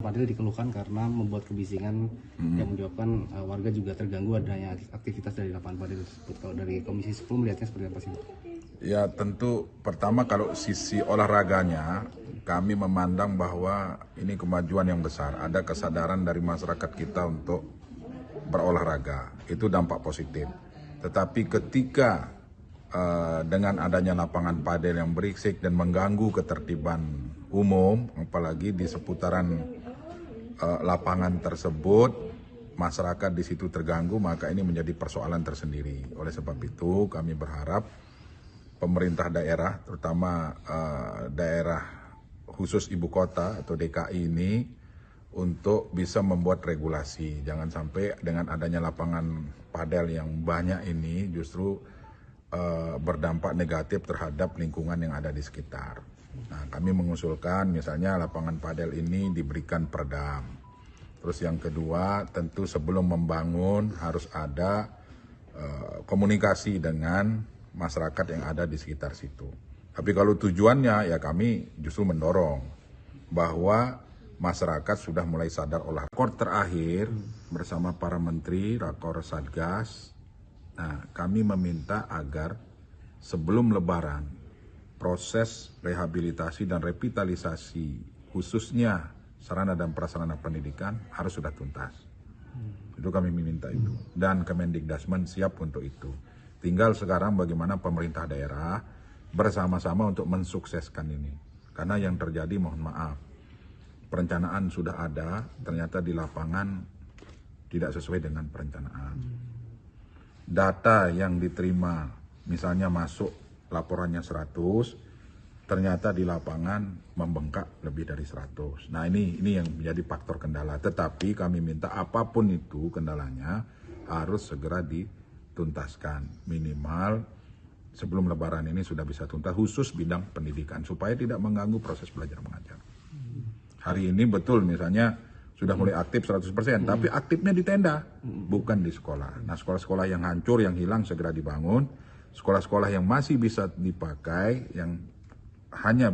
padel dikeluhkan karena membuat kebisingan yang menyebabkan warga juga terganggu adanya aktivitas dari lapangan padel tersebut. Kalau dari Komisi 10 melihatnya seperti apa sih, Pak? Ya tentu pertama kalau sisi olahraganya kami memandang bahwa ini kemajuan yang besar. Ada kesadaran dari masyarakat kita untuk berolahraga, itu dampak positif. Tetapi ketika dengan adanya lapangan padel yang berisik dan mengganggu ketertiban umum, apalagi di seputaran lapangan tersebut, masyarakat di situ terganggu, maka ini menjadi persoalan tersendiri. Oleh sebab itu kami berharap pemerintah daerah, terutama daerah khusus ibu kota atau DKI ini, untuk bisa membuat regulasi. Jangan sampai dengan adanya lapangan padel yang banyak ini justru berdampak negatif terhadap lingkungan yang ada di sekitar. Nah, kami mengusulkan misalnya lapangan padel ini diberikan peredam. Terus yang kedua, tentu sebelum membangun harus ada komunikasi dengan masyarakat yang ada di sekitar situ. Tapi kalau tujuannya ya kami justru mendorong bahwa masyarakat sudah mulai sadar olahraga. Rakor terakhir bersama para menteri, rakor Satgas, nah kami meminta agar sebelum Lebaran proses rehabilitasi dan revitalisasi khususnya sarana dan prasarana pendidikan harus sudah tuntas. Itu kami meminta itu. Dan Kemendikbudrismen siap untuk itu. Tinggal sekarang bagaimana pemerintah daerah bersama-sama untuk mensukseskan ini. Karena yang terjadi, mohon maaf, perencanaan sudah ada, ternyata di lapangan tidak sesuai dengan perencanaan. Data yang diterima, misalnya masuk laporannya 100, ternyata di lapangan membengkak lebih dari 100. Nah ini yang menjadi faktor kendala. Tetapi kami minta apapun itu kendalanya harus segera dituntaskan. Minimal sebelum Lebaran ini sudah bisa tuntas, khusus bidang pendidikan, supaya tidak mengganggu proses belajar mengajar. Hari ini betul misalnya sudah mulai aktif 100%, tapi aktifnya di tenda, bukan di sekolah. Nah sekolah-sekolah yang hancur, yang hilang segera dibangun. Sekolah-sekolah yang masih bisa dipakai, yang hanya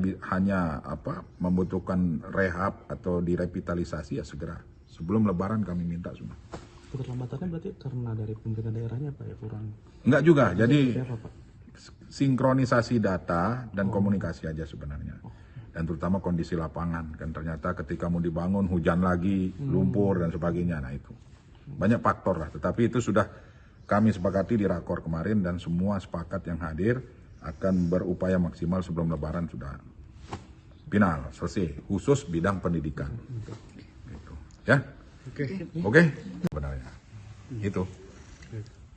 membutuhkan rehab atau direvitalisasi, ya segera. Sebelum Lebaran kami minta semua. Keterlambatannya berarti karena dari pemerintah daerahnya Pak ya kurang? Enggak juga, jadi apa, Pak? sinkronisasi data dan komunikasi aja sebenarnya. Dan terutama kondisi lapangan, kan ternyata ketika mau dibangun hujan lagi, lumpur dan sebagainya, nah itu banyak faktor lah. Tetapi itu sudah kami sepakati di rakor kemarin dan semua sepakat yang hadir akan berupaya maksimal sebelum Lebaran sudah final, selesai, khusus bidang pendidikan. Gitu. Ya? Oke? Sebenarnya. Itu.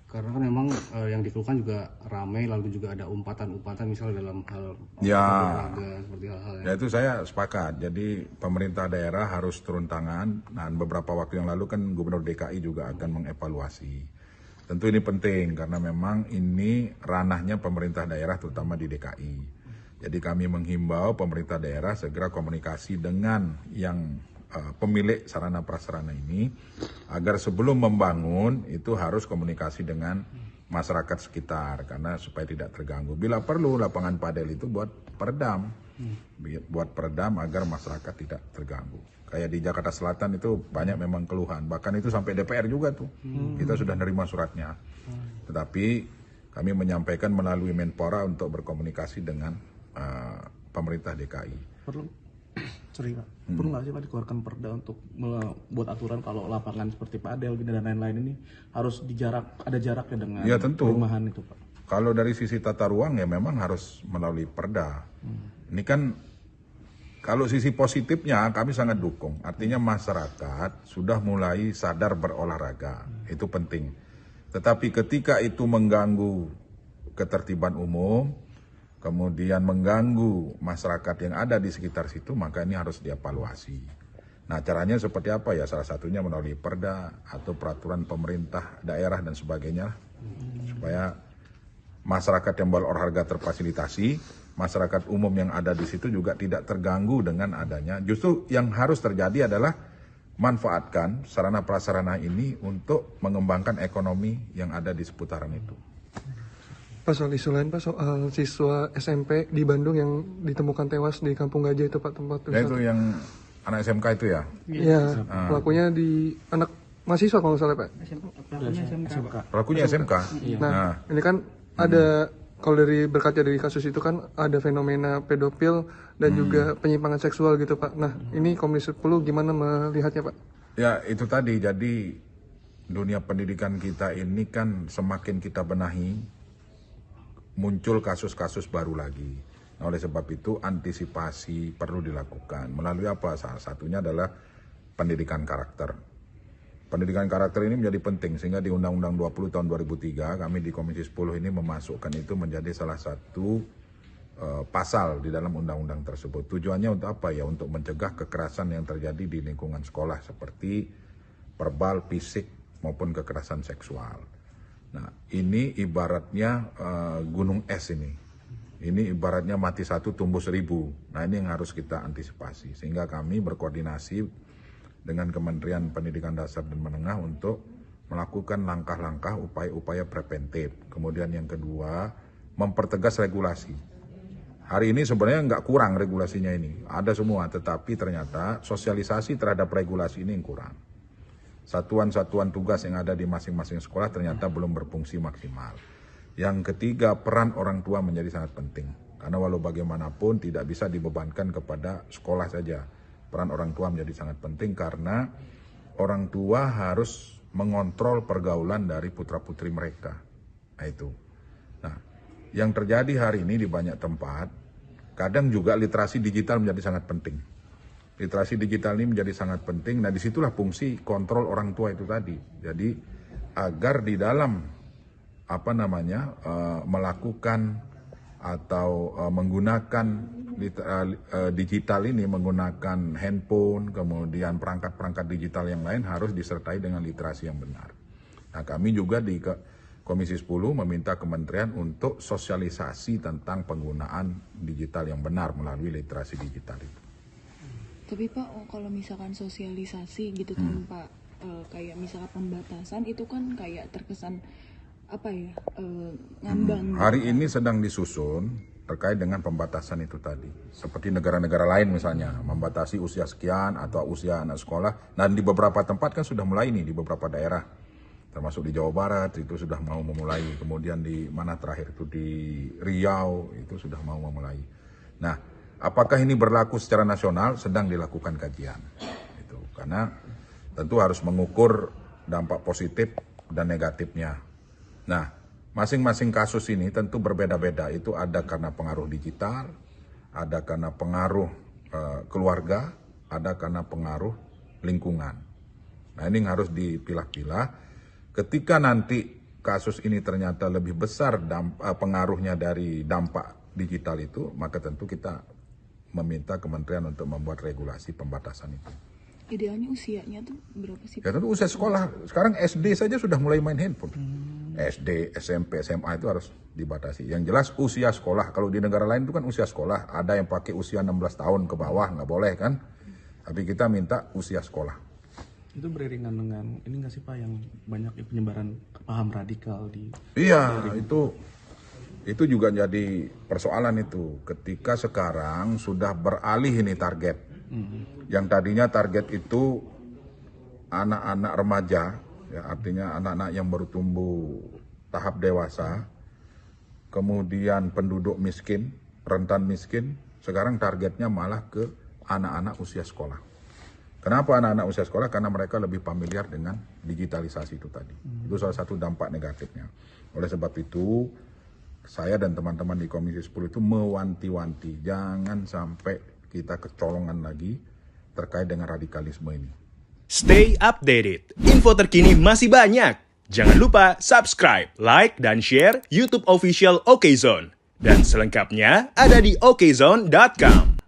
Karena kan memang yang dikeluhkan juga ramai, lalu juga ada umpatan-umpatan misalnya dalam hal olahraga, seperti hal-hal ya itu saya sepakat. Jadi pemerintah daerah harus turun tangan. Nah beberapa waktu yang lalu kan Gubernur DKI juga akan mengevaluasi. Tentu ini penting karena memang ini ranahnya pemerintah daerah terutama di DKI. Jadi kami menghimbau pemerintah daerah segera komunikasi dengan yang pemilik sarana prasarana ini agar sebelum membangun itu harus komunikasi dengan masyarakat sekitar karena supaya tidak terganggu. Bila perlu lapangan padel itu buat peredam agar masyarakat tidak terganggu. Kayak di Jakarta Selatan itu banyak memang keluhan, bahkan itu sampai DPR juga tuh. Kita sudah nerima suratnya. Tetapi kami menyampaikan melalui Menpora untuk berkomunikasi dengan pemerintah DKI. Perlu nggak sih Pak dikeluarkan perda untuk membuat aturan kalau lapangan seperti padel dan lain-lain ini harus ada jaraknya dengan perumahan itu Pak? Kalau dari sisi tata ruang ya memang harus melalui perda. Ini kan kalau sisi positifnya kami sangat dukung. Artinya masyarakat sudah mulai sadar berolahraga. Itu penting. Tetapi ketika itu mengganggu ketertiban umum, kemudian mengganggu masyarakat yang ada di sekitar situ, maka ini harus dievaluasi. Nah caranya seperti apa ya? Salah satunya melalui perda atau peraturan pemerintah daerah dan sebagainya. Supaya masyarakat yang berolahraga terfasilitasi, masyarakat umum yang ada di situ juga tidak terganggu dengan adanya. Justru yang harus terjadi adalah manfaatkan sarana prasarana ini untuk mengembangkan ekonomi yang ada di seputaran itu. Pak, soal isu lain Pak, soal siswa SMP di Bandung yang ditemukan tewas di Kampung Gajah itu Pak, tempat itu yang anak SMK itu ya? Iya, pelakunya di anak mahasiswa kalau nggak salah Pak. SMK. Pelakunya SMK. Nah, ini kan ada, kalau dari berkaca dari kasus itu kan ada fenomena pedofil dan juga penyimpangan seksual gitu Pak. Nah, ini Komisi 10 gimana melihatnya Pak? Ya itu tadi, jadi dunia pendidikan kita ini kan semakin kita benahi, muncul kasus-kasus baru lagi. Nah, oleh sebab itu antisipasi perlu dilakukan. Melalui apa? Salah satunya adalah pendidikan karakter. Pendidikan karakter ini menjadi penting, sehingga di Undang-Undang 20 tahun 2003, kami di Komisi 10 ini memasukkan itu menjadi salah satu pasal di dalam undang-undang tersebut. Tujuannya untuk apa ya? Untuk mencegah kekerasan yang terjadi di lingkungan sekolah seperti verbal, fisik maupun kekerasan seksual. Nah, ini ibaratnya gunung es ini. Ini ibaratnya mati satu tumbuh 1000. Nah, ini yang harus kita antisipasi. Sehingga kami berkoordinasi dengan Kementerian Pendidikan Dasar dan Menengah untuk melakukan langkah-langkah upaya-upaya preventif. Kemudian yang kedua, mempertegas regulasi. Hari ini sebenarnya nggak kurang regulasinya ini, ada semua, tetapi ternyata sosialisasi terhadap regulasi ini yang kurang. Satuan-satuan tugas yang ada di masing-masing sekolah ternyata belum berfungsi maksimal. Yang ketiga, peran orang tua menjadi sangat penting. Karena walau bagaimanapun tidak bisa dibebankan kepada sekolah saja. Peran orang tua menjadi sangat penting karena orang tua harus mengontrol pergaulan dari putra-putri mereka. Nah itu. Nah, yang terjadi hari ini di banyak tempat, kadang juga literasi digital menjadi sangat penting. Literasi digital ini menjadi sangat penting. Nah, disitulah fungsi kontrol orang tua itu tadi. Jadi agar di dalam melakukan atau menggunakan digital ini, menggunakan handphone, kemudian perangkat-perangkat digital yang lain harus disertai dengan literasi yang benar. Nah, kami juga di Komisi 10 meminta kementerian untuk sosialisasi tentang penggunaan digital yang benar melalui literasi digital itu. Tapi Pak, kalau misalkan sosialisasi gitu tanpa kayak misalkan pembatasan itu kan kayak terkesan ngambang. Hari ini sedang disusun terkait dengan pembatasan itu tadi. Seperti negara-negara lain misalnya, membatasi usia sekian atau usia anak sekolah. Dan di beberapa tempat kan sudah mulai nih, di beberapa daerah. Termasuk di Jawa Barat itu sudah mau memulai. Kemudian di mana terakhir itu di Riau itu sudah mau memulai. Nah, apakah ini berlaku secara nasional? Sedang dilakukan kajian. Itu. Karena tentu harus mengukur dampak positif dan negatifnya. Nah, masing-masing kasus ini tentu berbeda-beda. Itu ada karena pengaruh digital, ada karena pengaruh keluarga, ada karena pengaruh lingkungan. Nah, ini harus dipilah-pilah. Ketika nanti kasus ini ternyata lebih besar pengaruhnya dari dampak digital itu, maka tentu kita meminta kementerian untuk membuat regulasi pembatasan itu. Idealnya usianya tuh berapa sih? Ya tentu usia sekolah. Sekarang SD saja sudah mulai main handphone. SD, SMP, SMA itu harus dibatasi. Yang jelas usia sekolah. Kalau di negara lain itu kan usia sekolah. Ada yang pakai usia 16 tahun ke bawah, nggak boleh kan. Tapi kita minta usia sekolah. Itu beriringan dengan ini nggak sih Pak yang banyak penyebaran paham radikal di. Iya, itu juga jadi persoalan itu. Ketika sekarang sudah beralih ini target. Yang tadinya target itu anak-anak remaja, ya artinya anak-anak yang baru tumbuh tahap dewasa, kemudian penduduk miskin, rentan miskin, sekarang targetnya malah ke anak-anak usia sekolah. Kenapa anak-anak usia sekolah? Karena mereka lebih familiar dengan digitalisasi itu tadi. Itu salah satu dampak negatifnya. Oleh sebab itu, saya dan teman-teman di Komisi 10 itu mewanti-wanti, jangan sampai kita kecolongan lagi terkait dengan radikalisme ini. Stay updated. Info terkini masih banyak. Jangan lupa subscribe, like, dan share YouTube official OKZone. Dan selengkapnya ada di okezone.com.